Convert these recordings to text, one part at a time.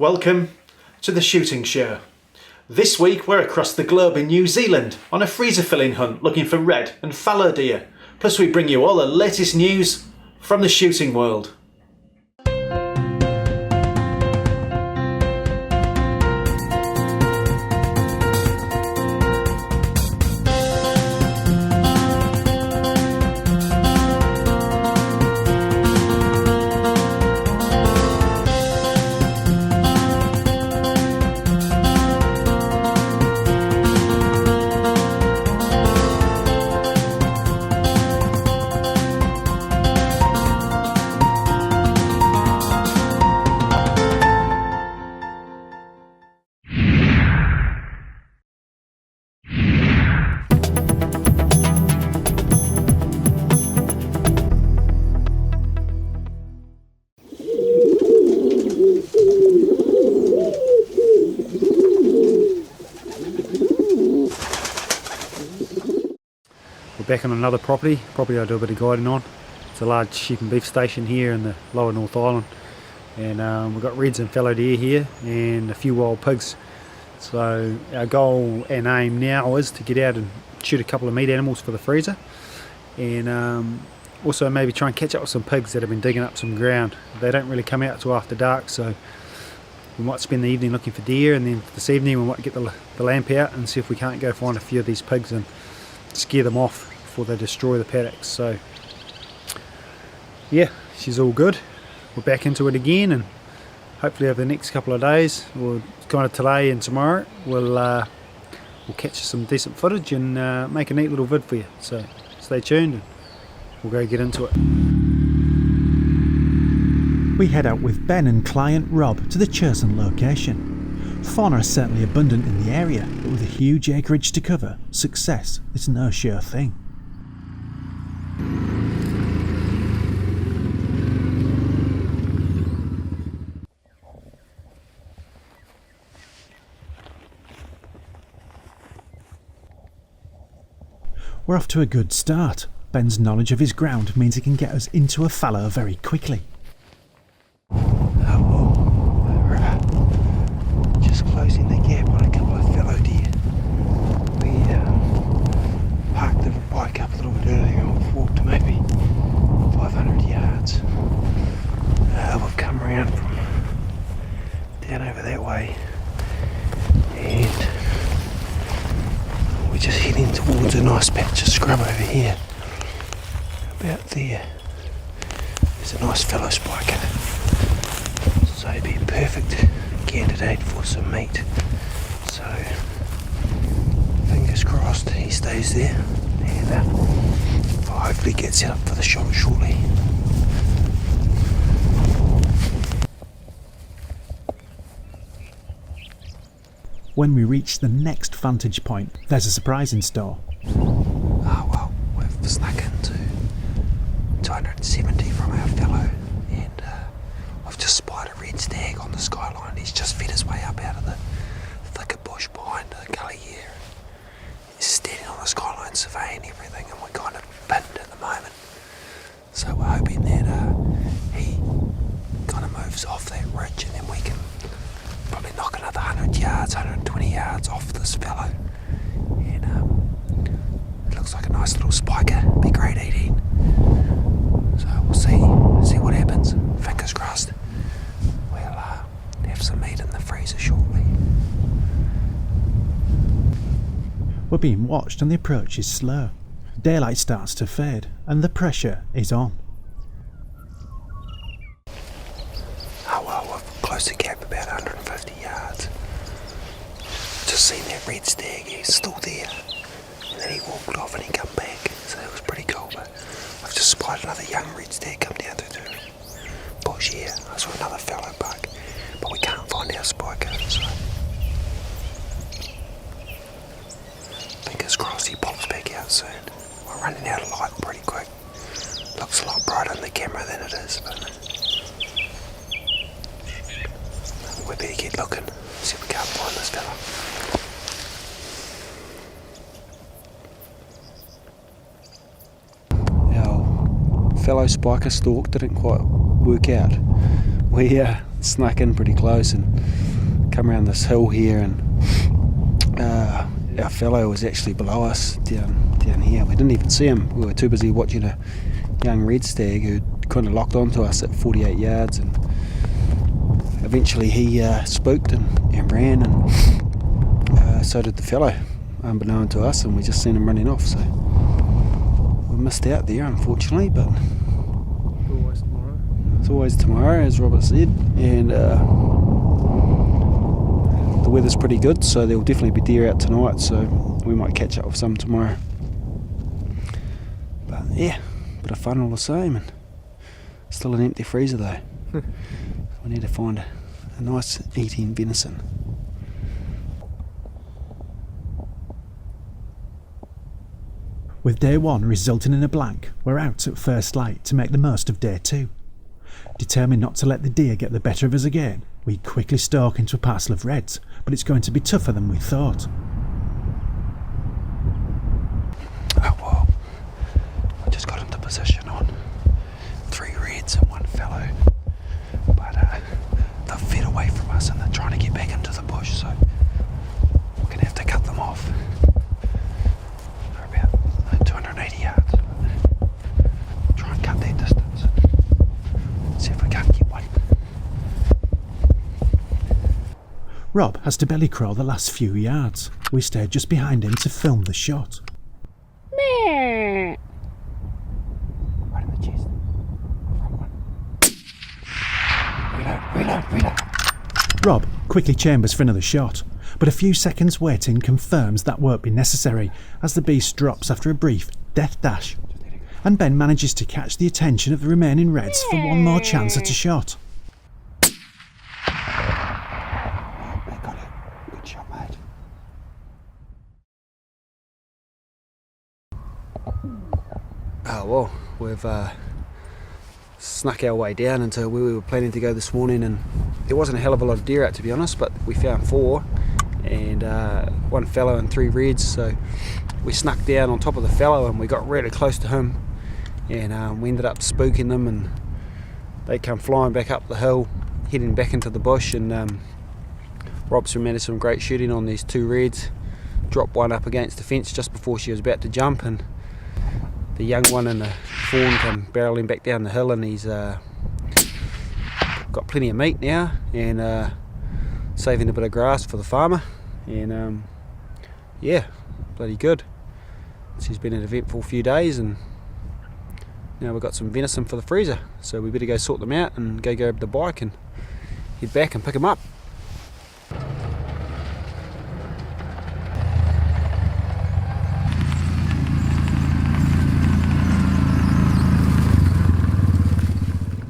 Welcome to the shooting show. This week we're across the globe in New Zealand on a freezer filling hunt looking for red and fallow deer. Plus we bring you all the latest news from the shooting world. Back on another property I do a bit of guiding on. It's a large sheep and beef station here in the lower North Island, and we've got reds and fallow deer here and a few wild pigs. So our goal and aim now is to get out and shoot a couple of meat animals for the freezer, and also maybe try and catch up with some pigs that have been digging up some ground. They don't really come out till after dark, so we might spend the evening looking for deer, and then this evening we might get the lamp out and see if we can't go find a few of these pigs and scare them off before they destroy the paddocks. So yeah, she's all good. We're back into it again, and hopefully over the next couple of days, or kind of today and tomorrow, we'll catch some decent footage and make a neat little vid for you. So stay tuned and we'll go get into it. We head out with Ben and client Rob to the chosen location. Fauna is certainly abundant in the area, but with a huge acreage to cover, success is no sure thing. We're off to a good start. Ben's knowledge of his ground means he can get us into a fallow very quickly. Just closing the gap on a couple of fallow deer. We parked the bike up a little bit earlier and we've walked maybe 500 yards. We've come around from down over that way and we're just heading towards a nice patch of scrub over here. About there. There's a nice fallow spiker. So it'd be a perfect candidate for some meat. So fingers crossed he stays there and hopefully gets out for the shot shortly. When we reach the next vantage point, there's a surprise in store. Oh well, we've snuck into 270 from our fallow, and I've just spied a red stag on the skyline. He's just fed his way up out of the thicker bush behind the gully here. He's standing on the skyline surveying everything, and we're kind of pinned at the moment. So we're hoping that he kind of moves off that ridge, and then we can probably knock another 100 yards, 120 yards off this fallow. And it looks like a nice little spiker. Be great eating. So we'll see what happens. Fingers crossed. We'll have some meat in the freezer shortly. We're being watched and the approach is slow. Daylight starts to fade and the pressure is on. Oh well, we've closed the gap about 150 yards. Just seen that red stag, he's still there. And then he walked off and he come back. So that was pretty cool. But I've just spotted another young red stag come down through the bush here. I saw another fallow buck. But we can't find our spiker, so fingers crossed he pops back out soon. We're running out of light pretty quick. Looks a lot brighter on the camera than it is, but we better get looking, see if we can't find this fella. Our fellow spiker stalk didn't quite work out. We snuck in pretty close and come around this hill here, and our fallow was actually below us down here. We didn't even see him. We were too busy watching a young red stag who kind of locked onto us at 48 yards, and eventually he spooked and ran, and so did the fallow, unbeknown to us, and we just seen him running off. So we missed out there, unfortunately, but Always tomorrow. it's always tomorrow, as Robert said, and the weather's pretty good, so there'll definitely be deer out tonight, so we might catch up with some tomorrow. But yeah, bit of fun all the same, and still an empty freezer though. We need to find a nice eating venison. With day 1 resulting in a blank, we're out at first light to make the most of day 2. Determined not to let the deer get the better of us again, we quickly stalk into a parcel of reds, but it's going to be tougher than we thought. Oh well, I just got into position on 3 reds and 1 fallow, but they've fed away from us and they're trying to get back into the bush, so we're going to have to cut them off. They're about 280 yards. Try and cut that distance and see if we can't get one. Rob has to belly crawl the last few yards. We stayed just behind him to film the shot. Right in the chest. Reload. Rob quickly chambers for another shot, but a few seconds waiting confirms that won't be necessary as the beast drops after a brief death dash. And Ben manages to catch the attention of the remaining reds for one more chance at a shot. They got it. Good shot, mate. Oh well, we've snuck our way down into where we were planning to go this morning, and there wasn't a hell of a lot of deer out, to be honest, but we found 4 and 1 fallow and 3 reds, so we snuck down on top of the fallow and we got really close to him, and we ended up spooking them, and they come flying back up the hill, heading back into the bush, and Rob's managed some great shooting on these 2 reds, dropped one up against the fence just before she was about to jump, and the young one and the fawn come barreling back down the hill, and he's got plenty of meat now, and saving a bit of grass for the farmer, and yeah, bloody good. She's been an eventful few days, and now we've got some venison for the freezer, so we better go sort them out and go grab the bike and head back and pick them up.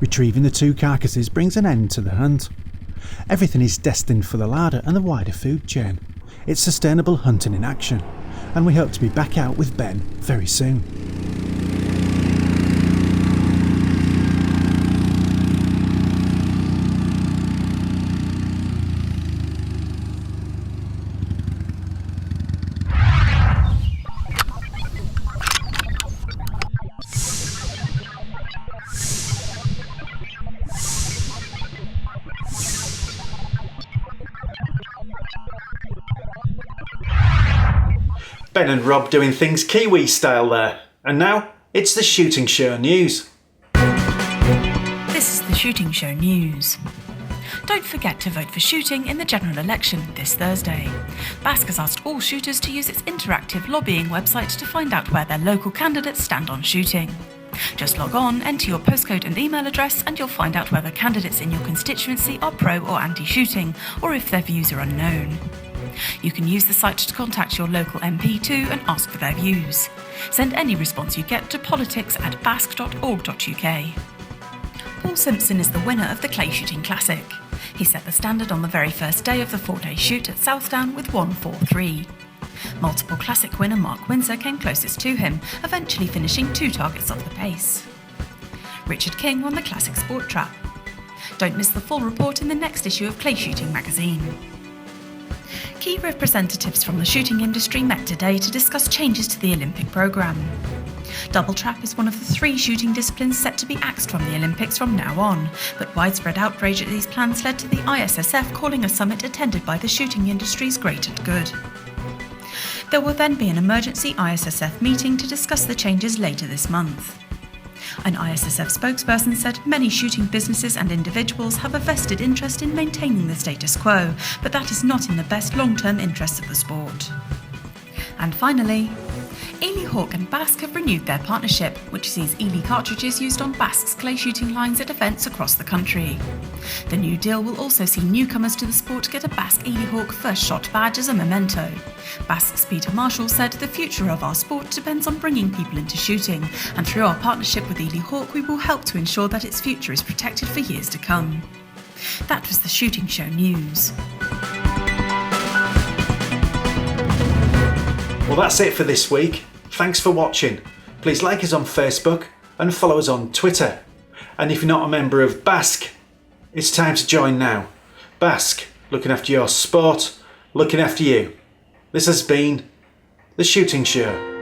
Retrieving the 2 carcasses brings an end to the hunt. Everything is destined for the larder and the wider food chain. It's sustainable hunting in action, and we hope to be back out with Ben very soon. Ben and Rob doing things Kiwi style there. And now, it's the Shooting Show News. This is the Shooting Show News. Don't forget to vote for shooting in the general election this Thursday. BASC has asked all shooters to use its interactive lobbying website to find out where their local candidates stand on shooting. Just log on, enter your postcode and email address, and you'll find out whether candidates in your constituency are pro or anti-shooting, or if their views are unknown. You can use the site to contact your local MP too and ask for their views. Send any response you get to politics@basc.org.uk. Paul Simpson is the winner of the Clay Shooting Classic. He set the standard on the very first day of the 4-day shoot at Southdown with 143. Multiple Classic winner Mark Windsor came closest to him, eventually finishing 2 targets off the pace. Richard King won the Classic Sport Trap. Don't miss the full report in the next issue of Clay Shooting magazine. Key representatives from the shooting industry met today to discuss changes to the Olympic programme. Double trap is one of the 3 shooting disciplines set to be axed from the Olympics from now on, but widespread outrage at these plans led to the ISSF calling a summit attended by the shooting industry's greater good. There will then be an emergency ISSF meeting to discuss the changes later this month. An ISSF spokesperson said many shooting businesses and individuals have a vested interest in maintaining the status quo, but that is not in the best long-term interests of the sport. And finally, Ely Hawk and Basque have renewed their partnership, which sees Ely cartridges used on Basque's clay shooting lines at events across the country. The new deal will also see newcomers to the sport get a Basque Ely Hawk first shot badge as a memento. Basque's Peter Marshall said the future of our sport depends on bringing people into shooting, and through our partnership with Ely Hawk we will help to ensure that its future is protected for years to come. That was the Shooting Show News. Well, that's it for this week. Thanks for watching. Please like us on Facebook and follow us on Twitter. And if you're not a member of Basque, it's time to join now. Basque, looking after your sport, looking after you. This has been The Shooting Show.